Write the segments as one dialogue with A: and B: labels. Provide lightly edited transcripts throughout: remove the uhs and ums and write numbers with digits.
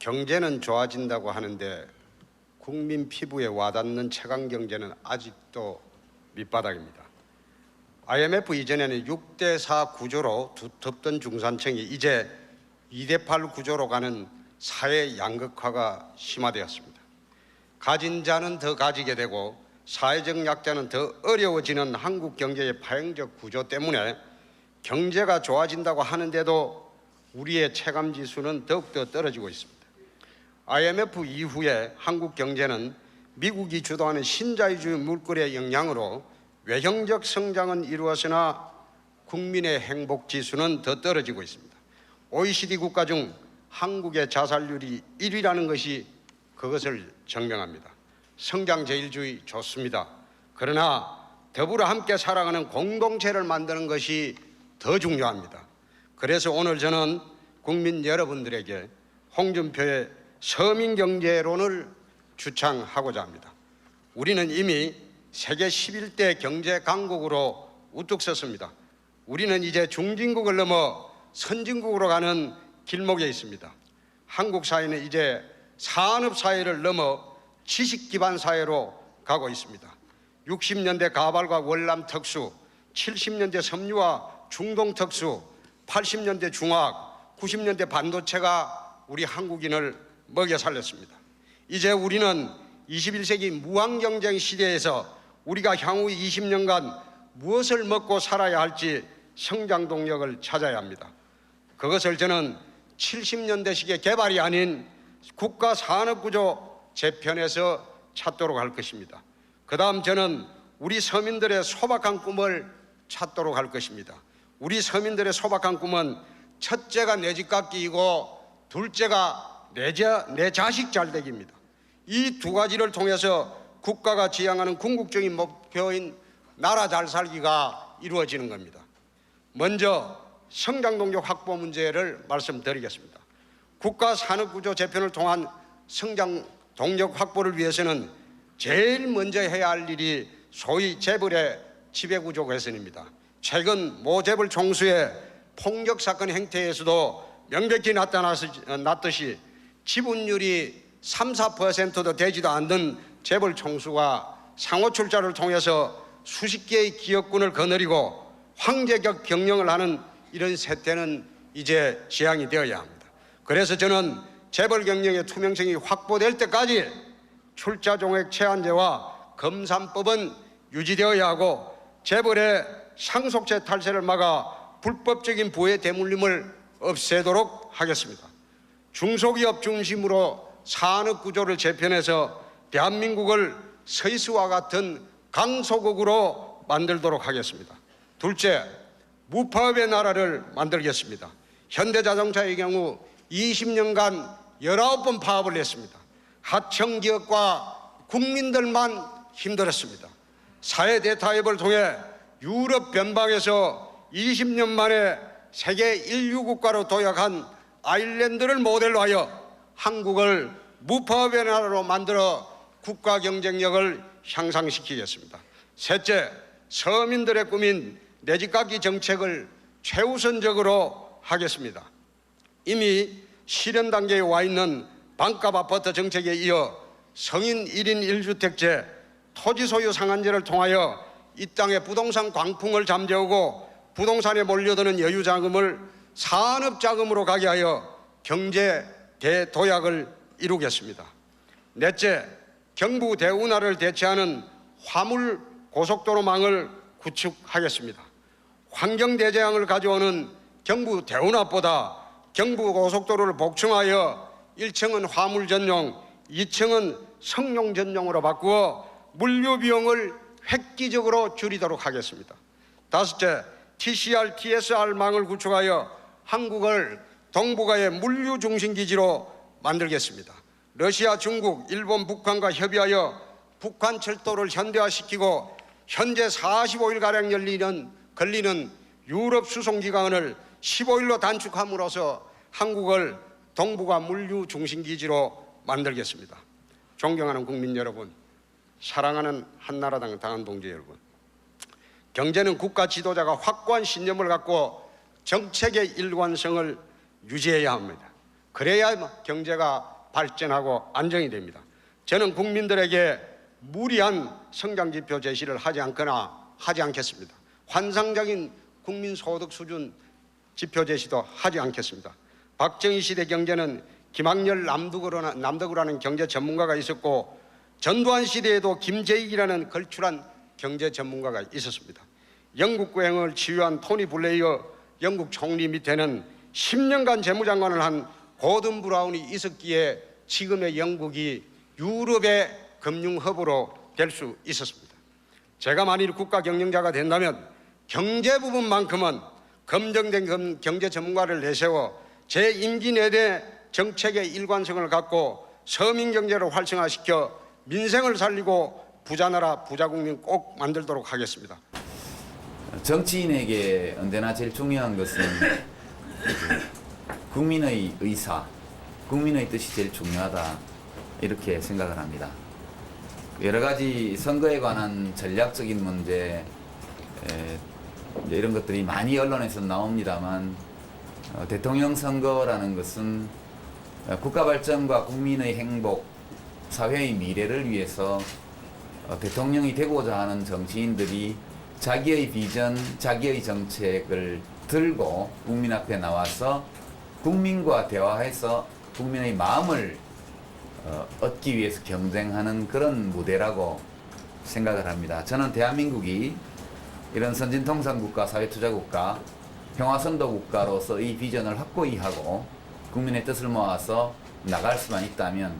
A: 경제는 좋아진다고 하는데 국민 피부에 와닿는 최강 경제는 아직도 밑바닥입니다. IMF 이전에는 6대4 구조로 두텁던 중산층이 이제 2대8 구조로 가는 사회 양극화가 심화되었습니다. 가진 자는 더 가지게 되고 사회적 약자는 더 어려워지는 한국 경제의 파행적 구조 때문에 경제가 좋아진다고 하는데도 우리의 체감지수는 더욱더 떨어지고 있습니다. IMF 이후에 한국 경제는 미국이 주도하는 신자유주의 물결의 영향으로 외형적 성장은 이루어지나 국민의 행복지수는 더 떨어지고 있습니다. OECD 국가 중 한국의 자살률이 1위라는 것이 그것을 증명합니다. 성장제일주의 좋습니다. 그러나 더불어 함께 살아가는 공동체를 만드는 것이 더 중요합니다. 그래서 오늘 저는 국민 여러분들에게 홍준표의 서민경제론을 주창하고자 합니다. 우리는 이미 세계 11대 경제 강국으로 우뚝 섰습니다. 우리는 이제 중진국을 넘어 선진국으로 가는 길목에 있습니다. 한국 사회는 이제 산업사회를 넘어 지식기반 사회로 가고 있습니다. 60년대 가발과 월남 특수, 70년대 섬유와 중동 특수, 80년대 중화학, 90년대 반도체가 우리 한국인을 먹여 살렸습니다. 이제 우리는 21세기 무한경쟁 시대에서 우리가 향후 20년간 무엇을 먹고 살아야 할지 성장 동력을 찾아야 합니다. 그것을 저는 70년대식의 개발이 아닌 국가 산업구조 재편에서 찾도록 할 것입니다. 그 다음 저는 우리 서민들의 소박한 꿈을 찾도록 할 것입니다. 우리 서민들의 소박한 꿈은 첫째가 내 집 갚기이고 둘째가 내 자식 잘되기입니다. 이 두 가지를 통해서 국가가 지향하는 궁극적인 목표인 나라 잘 살기가 이루어지는 겁니다. 먼저 성장동력 확보 문제를 말씀드리겠습니다. 국가 산업구조 재편을 통한 성장동력 확보를 위해서는 제일 먼저 해야 할 일이 소위 재벌의 지배구조 개선입니다. 최근 모 재벌 총수의 폭력사건 행태에서도 명백히 나타났듯이 지분율이 3, 4%도 되지도 않는 재벌 총수가 상호출자를 통해서 수십 개의 기업군을 거느리고 황제격 경영을 하는 이런 세태는 이제 지양이 되어야 합니다. 그래서 저는 재벌 경영의 투명성이 확보될 때까지 출자종액 제한제와 검삼법은 유지되어야 하고 재벌의 상속세 탈세를 막아 불법적인 부의 대물림을 없애도록 하겠습니다. 중소기업 중심으로 산업구조를 재편해서 대한민국을 스위스와 같은 강소국으로 만들도록 하겠습니다. 둘째, 무파업의 나라를 만들겠습니다. 현대자동차의 경우 20년간 19번 파업을 했습니다. 하청기업과 국민들만 힘들었습니다. 사회 대타협을 통해 유럽 변방에서 20년 만에 세계 1류 국가로 도약한 아일랜드를 모델로 하여 한국을 무파업의 나라로 만들어 국가 경쟁력을 향상시키겠습니다. 셋째, 서민들의 꿈인 내 집 갚기 정책을 최우선적으로 하겠습니다. 이미 실현 단계에 와 있는 반값 아파트 정책에 이어 성인 1인 1주택제, 토지 소유 상한제를 통하여 이 땅의 부동산 광풍을 잠재우고 부동산에 몰려드는 여유자금을 산업자금으로 가게 하여 경제 대도약을 이루겠습니다. 넷째, 경부 대운하를 대체하는 화물 고속도로망을 구축하겠습니다. 환경대재앙을 가져오는 경부 대운하보다 경부 고속도로를 복층하여 1층은 화물 전용, 2층은 성용 전용으로 바꾸어 물류 비용을 획기적으로 줄이도록 하겠습니다. 다섯째, TCR, TSR망을 구축하여 한국을 동북아의 물류 중심 기지로 만들겠습니다. 러시아, 중국, 일본, 북한과 협의하여 북한 철도를 현대화시키고 현재 45일가량 걸리는 유럽 수송기간을 15일로 단축함으로써 한국을 동북아 물류 중심 기지로 만들겠습니다. 존경하는 국민 여러분, 사랑하는 한나라당 당원 동지 여러분, 경제는 국가 지도자가 확고한 신념을 갖고 정책의 일관성을 유지해야 합니다. 그래야 경제가 발전하고 안정이 됩니다. 저는 국민들에게 무리한 성장지표 제시를 하지 않겠습니다. 환상적인 국민소득 수준 지표 제시도 하지 않겠습니다. 박정희 시대 경제는 김학렬 남덕우라는 경제 전문가가 있었고 전두환 시대에도 김재익이라는 걸출한 경제 전문가가 있었습니다. 영국 고행을 치유한 토니 블레이어 영국 총리 밑에는 10년간 재무장관을 한 고든 브라운이 있었기에 지금의 영국이 유럽의 금융허브로 될 수 있었습니다. 제가 만일 국가 경영자가 된다면 경제 부분만큼은 검증된 경제 전문가를 내세워 제 임기 내내 정책의 일관성을 갖고 서민 경제를 활성화시켜 민생을 살리고 부자나라 부자국민 꼭 만들도록 하겠습니다.
B: 정치인에게 언제나 제일 중요한 것은 국민의 의사, 국민의 뜻이 제일 중요하다 이렇게 생각을 합니다. 여러 가지 선거에 관한 전략적인 문제 이런 것들이 많이 언론에서 나옵니다만 대통령 선거라는 것은 국가 발전과 국민의 행복, 사회의 미래를 위해서 대통령이 되고자 하는 정치인들이 자기의 비전, 자기의 정책을 들고 국민 앞에 나와서 국민과 대화해서 국민의 마음을 얻기 위해서 경쟁하는 그런 무대라고 생각을 합니다. 저는 대한민국이 이런 선진통상국가, 사회투자국가, 평화선도국가로서 이 비전을 확고히 하고 국민의 뜻을 모아서 나갈 수만 있다면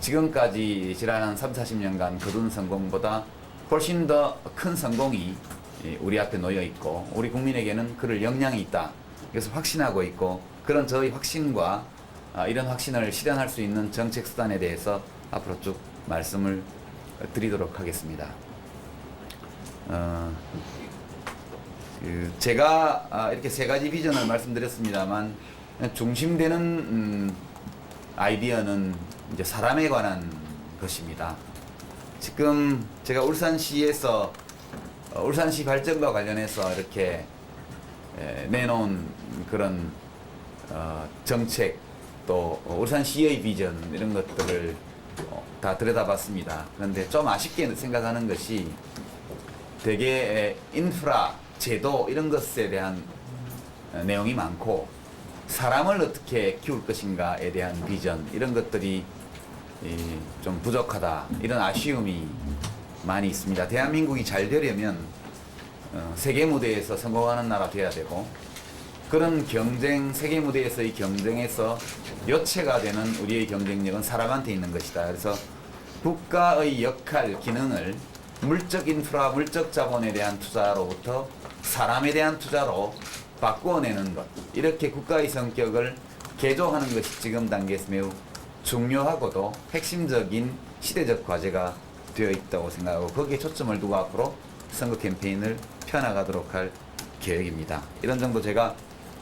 B: 지금까지 지난 30-40년간 거둔 성공보다 훨씬 더 큰 성공이 우리 앞에 놓여 있고 우리 국민에게는 그럴 역량이 있다. 그래서 확신하고 있고 그런 저의 확신과 이런 확신을 실현할 수 있는 정책 수단에 대해서 앞으로 쭉 말씀을 드리도록 하겠습니다. 제가 이렇게 세 가지 비전을 말씀드렸습니다만 중심되는 아이디어는 이제 사람에 관한 것입니다. 지금 제가 울산시에서 울산시 발전과 관련해서 이렇게 내놓은 그런 정책 또 울산시의 비전 이런 것들을 다 들여다봤습니다. 그런데 좀 아쉽게 생각하는 것이 되게 인프라, 제도 이런 것에 대한 내용이 많고 사람을 어떻게 키울 것인가에 대한 비전 이런 것들이 좀 부족하다 이런 아쉬움이 많이 있습니다. 대한민국이 잘 되려면 세계 무대에서 성공하는 나라 돼야 되고 그런 경쟁, 세계 무대에서의 경쟁에서 요체가 되는 우리의 경쟁력은 사람한테 있는 것이다. 그래서 국가의 역할, 기능을 물적 인프라, 물적 자본에 대한 투자로부터 사람에 대한 투자로 바꾸어내는 것, 이렇게 국가의 성격을 개조하는 것이 지금 단계에서 매우 중요하고도 핵심적인 시대적 과제가 되어 있다고 생각하고 거기에 초점을 두고 앞으로 선거 캠페인을 펴나가도록 할 계획입니다. 이런 정도 제가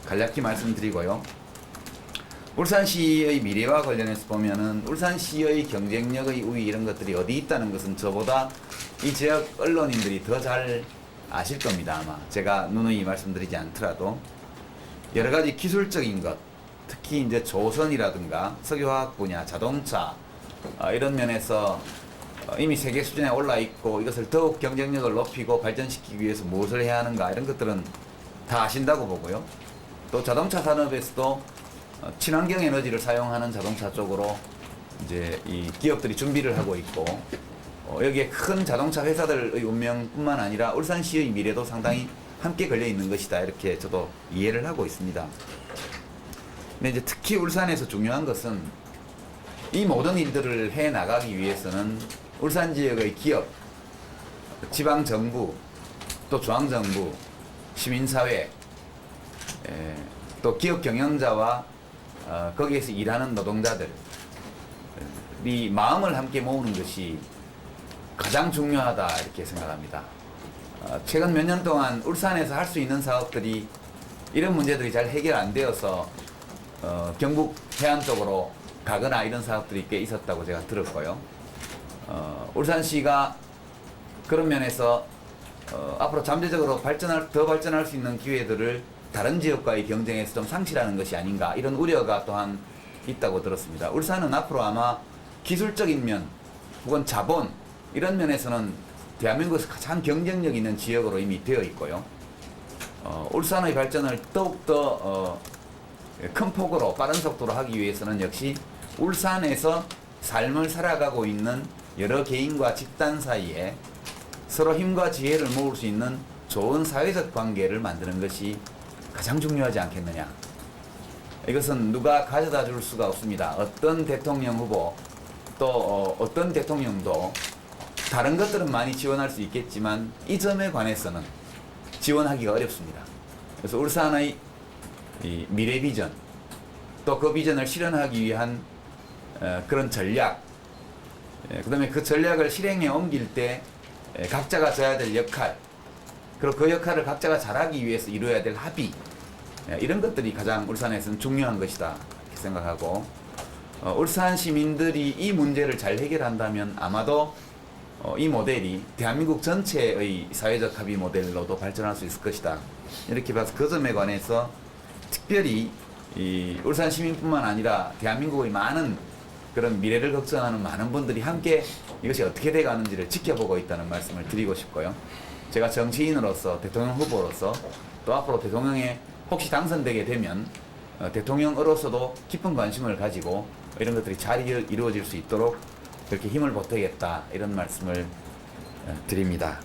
B: 간략히 말씀드리고요. 울산시의 미래와 관련해서 보면은 울산시의 경쟁력의 우위 이런 것들이 어디 있다는 것은 저보다 이 지역 언론인들이 더 잘 아실 겁니다. 아마 제가 누누이 말씀드리지 않더라도 여러 가지 기술적인 것, 특히 이제 조선이라든가 석유화학 분야, 자동차 이런 면에서 이미 세계 수준에 올라 있고 이것을 더욱 경쟁력을 높이고 발전시키기 위해서 무엇을 해야 하는가 이런 것들은 다 아신다고 보고요. 또 자동차 산업에서도 친환경 에너지를 사용하는 자동차 쪽으로 이제 이 기업들이 준비를 하고 있고 여기에 큰 자동차 회사들의 운명뿐만 아니라 울산시의 미래도 상당히 함께 걸려 있는 것이다 이렇게 저도 이해를 하고 있습니다. 근데 이제 특히 울산에서 중요한 것은 이 모든 일들을 해 나가기 위해서는 울산 지역의 기업, 지방 정부, 또 중앙 정부, 시민사회, 또 기업 경영자와 거기에서 일하는 노동자들이 마음을 함께 모으는 것이 가장 중요하다 이렇게 생각합니다. 최근 몇 년 동안 울산에서 할 수 있는 사업들이 이런 문제들이 잘 해결 안 되어서 경북 해안 쪽으로 가거나 이런 사업들이 꽤 있었다고 제가 들었고요. 울산시가 그런 면에서 앞으로 잠재적으로 더 발전할 수 있는 기회들을 다른 지역과의 경쟁에서 좀 상실하는 것이 아닌가 이런 우려가 또한 있다고 들었습니다. 울산은 앞으로 아마 기술적인 면 혹은 자본 이런 면에서는 대한민국에서 가장 경쟁력 있는 지역으로 이미 되어 있고요. 울산의 발전을 더욱더 큰 폭으로 빠른 속도로 하기 위해서는 역시 울산에서 삶을 살아가고 있는 여러 개인과 집단 사이에 서로 힘과 지혜를 모을 수 있는 좋은 사회적 관계를 만드는 것이 가장 중요하지 않겠느냐. 이것은 누가 가져다 줄 수가 없습니다. 어떤 대통령 후보 또 어떤 대통령도 다른 것들은 많이 지원할 수 있겠지만 이 점에 관해서는 지원하기가 어렵습니다. 그래서 울산의 이 미래 비전 또 그 비전을 실현하기 위한 그런 전략, 그 다음에 그 전략을 실행에 옮길 때 각자가 져야 될 역할, 그리고 그 역할을 각자가 잘하기 위해서 이루어야 될 합의, 이런 것들이 가장 울산에서는 중요한 것이다 이렇게 생각하고, 울산 시민들이 이 문제를 잘 해결한다면 아마도 이 모델이 대한민국 전체의 사회적 합의 모델로도 발전할 수 있을 것이다 이렇게 봐서 그 점에 관해서 특별히 이 울산 시민뿐만 아니라 대한민국의 많은 그런 미래를 걱정하는 많은 분들이 함께 이것이 어떻게 돼가는지를 지켜보고 있다는 말씀을 드리고 싶고요. 제가 정치인으로서 대통령 후보로서 또 앞으로 대통령에 혹시 당선되게 되면 대통령으로서도 깊은 관심을 가지고 이런 것들이 잘 이루어질 수 있도록 그렇게 힘을 보태겠다 이런 말씀을 드립니다.